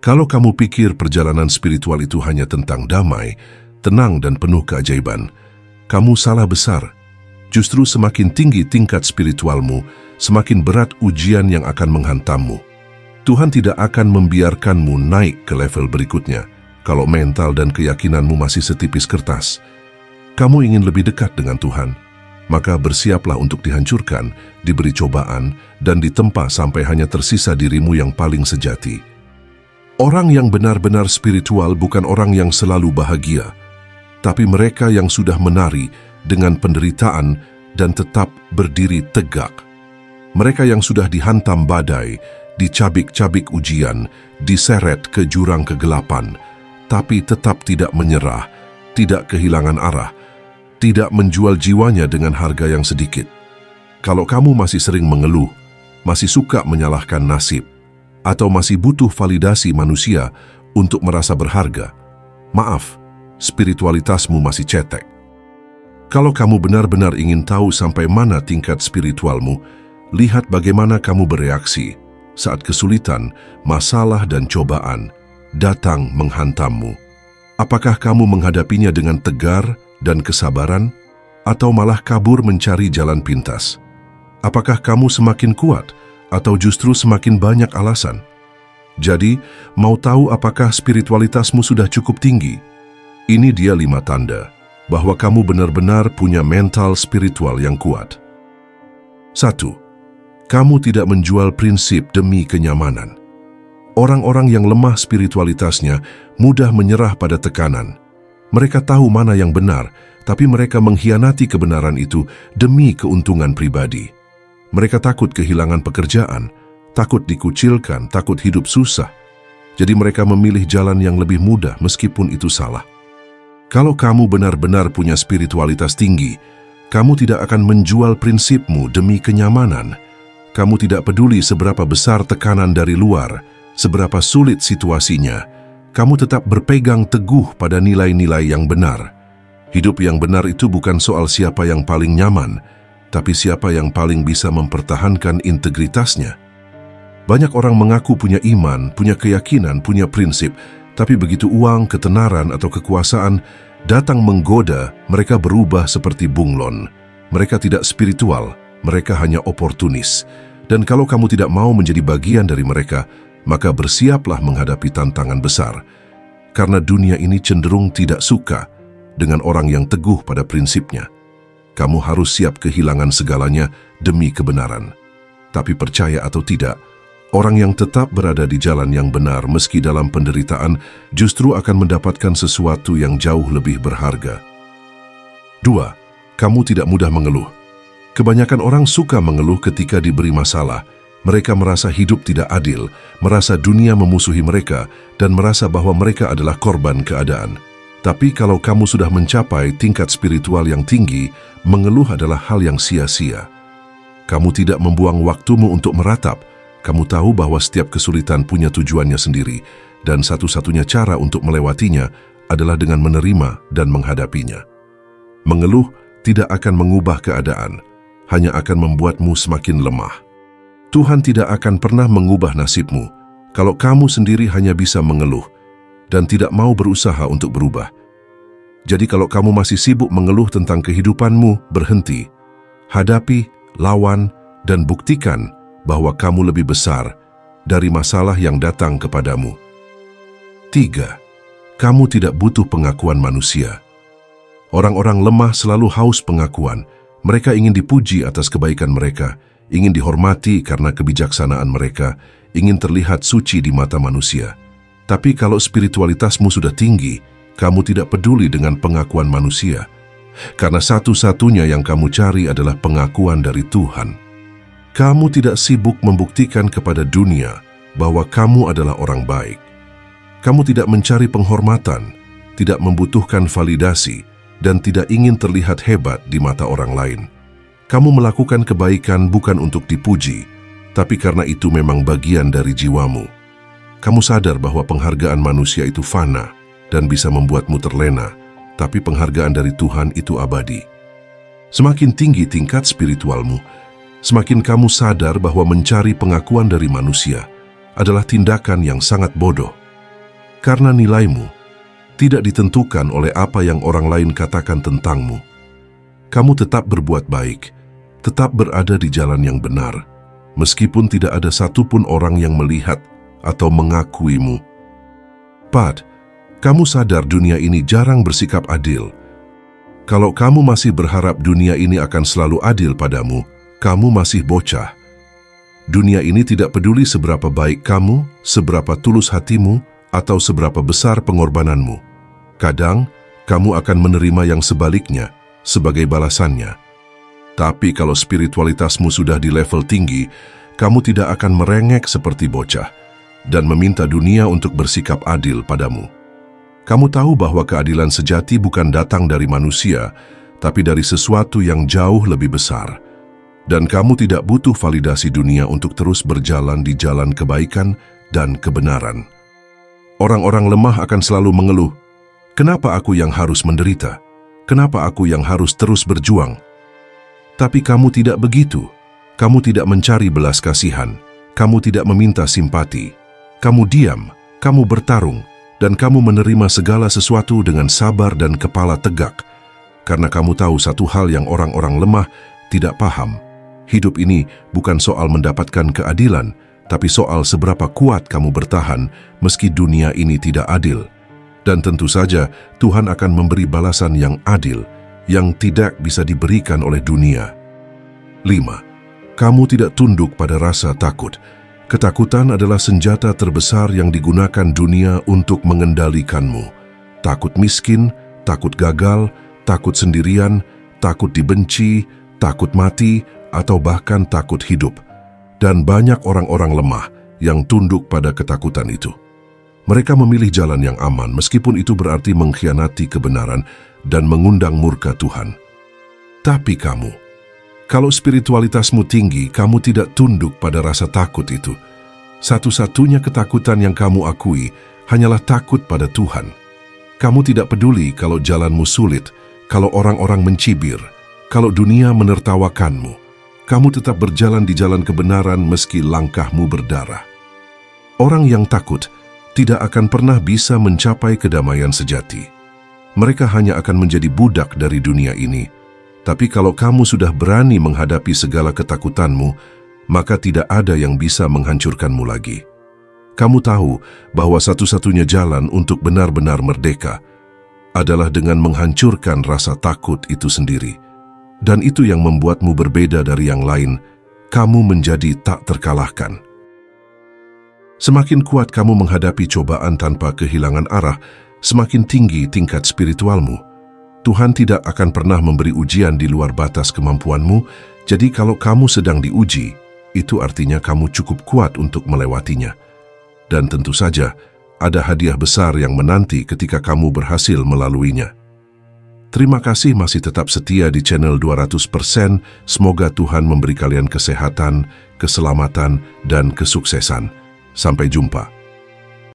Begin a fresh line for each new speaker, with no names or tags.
Kalau kamu pikir perjalanan spiritual itu hanya tentang damai, tenang dan penuh keajaiban, kamu salah besar. Justru semakin tinggi tingkat spiritualmu, semakin berat ujian yang akan menghantammu. Tuhan tidak akan membiarkanmu naik ke level berikutnya kalau mental dan keyakinanmu masih setipis kertas. Kamu ingin lebih dekat dengan Tuhan, maka bersiaplah untuk dihancurkan, diberi cobaan, dan ditempa sampai hanya tersisa dirimu yang paling sejati. Orang yang benar-benar spiritual bukan orang yang selalu bahagia, tapi mereka yang sudah menari dengan penderitaan dan tetap berdiri tegak. Mereka yang sudah dihantam badai, dicabik-cabik ujian, diseret ke jurang kegelapan, tapi tetap tidak menyerah, tidak kehilangan arah, tidak menjual jiwanya dengan harga yang sedikit. Kalau kamu masih sering mengeluh, masih suka menyalahkan nasib, atau masih butuh validasi manusia untuk merasa berharga, maaf, spiritualitasmu masih cetek. Kalau kamu benar-benar ingin tahu sampai mana tingkat spiritualmu, lihat bagaimana kamu bereaksi saat kesulitan, masalah dan cobaan datang menghantammu. Apakah kamu menghadapinya dengan tegar dan kesabaran, atau malah kabur mencari jalan pintas? Apakah kamu semakin kuat, atau justru semakin banyak alasan? Jadi, mau tahu apakah spiritualitasmu sudah cukup tinggi? Ini dia 5 tanda bahwa kamu benar-benar punya mental spiritual yang kuat. 1. Kamu tidak menjual prinsip demi kenyamanan. Orang-orang yang lemah spiritualitasnya mudah menyerah pada tekanan. Mereka tahu mana yang benar, tapi mereka mengkhianati kebenaran itu demi keuntungan pribadi. Mereka takut kehilangan pekerjaan, takut dikucilkan, takut hidup susah. Jadi mereka memilih jalan yang lebih mudah meskipun itu salah. Kalau kamu benar-benar punya spiritualitas tinggi, kamu tidak akan menjual prinsipmu demi kenyamanan. Kamu tidak peduli seberapa besar tekanan dari luar, seberapa sulit situasinya. Kamu tetap berpegang teguh pada nilai-nilai yang benar. Hidup yang benar itu bukan soal siapa yang paling nyaman, tapi siapa yang paling bisa mempertahankan integritasnya. Banyak orang mengaku punya iman, punya keyakinan, punya prinsip, tapi begitu uang, ketenaran, atau kekuasaan datang menggoda, mereka berubah seperti bunglon. Mereka tidak spiritual, mereka hanya oportunis. Dan kalau kamu tidak mau menjadi bagian dari mereka, maka bersiaplah menghadapi tantangan besar. Karena dunia ini cenderung tidak suka dengan orang yang teguh pada prinsipnya. Kamu harus siap kehilangan segalanya demi kebenaran. Tapi percaya atau tidak, orang yang tetap berada di jalan yang benar meski dalam penderitaan justru akan mendapatkan sesuatu yang jauh lebih berharga. 2. Kamu tidak mudah mengeluh. Kebanyakan orang suka mengeluh ketika diberi masalah. Mereka merasa hidup tidak adil, merasa dunia memusuhi mereka, dan merasa bahwa mereka adalah korban keadaan. Tapi kalau kamu sudah mencapai tingkat spiritual yang tinggi, mengeluh adalah hal yang sia-sia. Kamu tidak membuang waktumu untuk meratap. Kamu tahu bahwa setiap kesulitan punya tujuannya sendiri, dan satu-satunya cara untuk melewatinya adalah dengan menerima dan menghadapinya. Mengeluh tidak akan mengubah keadaan, hanya akan membuatmu semakin lemah. Tuhan tidak akan pernah mengubah nasibmu kalau kamu sendiri hanya bisa mengeluh dan tidak mau berusaha untuk berubah. Jadi kalau kamu masih sibuk mengeluh tentang kehidupanmu, berhenti. Hadapi, lawan, dan buktikan bahwa kamu lebih besar dari masalah yang datang kepadamu. 3. Kamu tidak butuh pengakuan manusia. Orang-orang lemah selalu haus pengakuan. Mereka ingin dipuji atas kebaikan mereka, ingin dihormati karena kebijaksanaan mereka, ingin terlihat suci di mata manusia. Tapi kalau spiritualitasmu sudah tinggi, kamu tidak peduli dengan pengakuan manusia. Karena satu-satunya yang kamu cari adalah pengakuan dari Tuhan. Kamu tidak sibuk membuktikan kepada dunia bahwa kamu adalah orang baik. Kamu tidak mencari penghormatan, tidak membutuhkan validasi, dan tidak ingin terlihat hebat di mata orang lain. Kamu melakukan kebaikan bukan untuk dipuji, tapi karena itu memang bagian dari jiwamu. Kamu sadar bahwa penghargaan manusia itu fana dan bisa membuatmu terlena, tapi penghargaan dari Tuhan itu abadi. Semakin tinggi tingkat spiritualmu, semakin kamu sadar bahwa mencari pengakuan dari manusia adalah tindakan yang sangat bodoh. Karena nilaimu tidak ditentukan oleh apa yang orang lain katakan tentangmu. Kamu tetap berbuat baik, tetap berada di jalan yang benar, meskipun tidak ada satupun orang yang melihat atau mengakuimu. 4. Kamu sadar dunia ini jarang bersikap adil. Kalau kamu masih berharap dunia ini akan selalu adil padamu, kamu masih bocah. Dunia ini tidak peduli seberapa baik kamu, seberapa tulus hatimu, atau seberapa besar pengorbananmu. Kadang, kamu akan menerima yang sebaliknya sebagai balasannya. Tapi kalau spiritualitasmu sudah di level tinggi, kamu tidak akan merengek seperti bocah dan meminta dunia untuk bersikap adil padamu. Kamu tahu bahwa keadilan sejati bukan datang dari manusia, tapi dari sesuatu yang jauh lebih besar. Dan kamu tidak butuh validasi dunia untuk terus berjalan di jalan kebaikan dan kebenaran. Orang-orang lemah akan selalu mengeluh, "Kenapa aku yang harus menderita? Kenapa aku yang harus terus berjuang?" Tapi kamu tidak begitu. Kamu tidak mencari belas kasihan. Kamu tidak meminta simpati. Kamu diam, kamu bertarung, dan kamu menerima segala sesuatu dengan sabar dan kepala tegak. Karena kamu tahu satu hal yang orang-orang lemah tidak paham. Hidup ini bukan soal mendapatkan keadilan, tapi soal seberapa kuat kamu bertahan meski dunia ini tidak adil. Dan tentu saja Tuhan akan memberi balasan yang adil, yang tidak bisa diberikan oleh dunia. 5. Kamu tidak tunduk pada rasa takut. Ketakutan adalah senjata terbesar yang digunakan dunia untuk mengendalikanmu. Takut miskin, takut gagal, takut sendirian, takut dibenci, takut mati, atau bahkan takut hidup. Dan banyak orang-orang lemah yang tunduk pada ketakutan itu. Mereka memilih jalan yang aman meskipun itu berarti mengkhianati kebenaran dan mengundang murka Tuhan. Tapi kamu, kalau spiritualitasmu tinggi, kamu tidak tunduk pada rasa takut itu. Satu-satunya ketakutan yang kamu akui hanyalah takut pada Tuhan. Kamu tidak peduli kalau jalanmu sulit, kalau orang-orang mencibir, kalau dunia menertawakanmu. Kamu tetap berjalan di jalan kebenaran meski langkahmu berdarah. Orang yang takut tidak akan pernah bisa mencapai kedamaian sejati. Mereka hanya akan menjadi budak dari dunia ini. Tapi kalau kamu sudah berani menghadapi segala ketakutanmu, maka tidak ada yang bisa menghancurkanmu lagi. Kamu tahu bahwa satu-satunya jalan untuk benar-benar merdeka adalah dengan menghancurkan rasa takut itu sendiri. Dan itu yang membuatmu berbeda dari yang lain. Kamu menjadi tak terkalahkan. Semakin kuat kamu menghadapi cobaan tanpa kehilangan arah, semakin tinggi tingkat spiritualmu. Tuhan tidak akan pernah memberi ujian di luar batas kemampuanmu, jadi kalau kamu sedang diuji, itu artinya kamu cukup kuat untuk melewatinya. Dan tentu saja, ada hadiah besar yang menanti ketika kamu berhasil melaluinya. Terima kasih masih tetap setia di channel 200%. Semoga Tuhan memberi kalian kesehatan, keselamatan, dan kesuksesan. Sampai jumpa.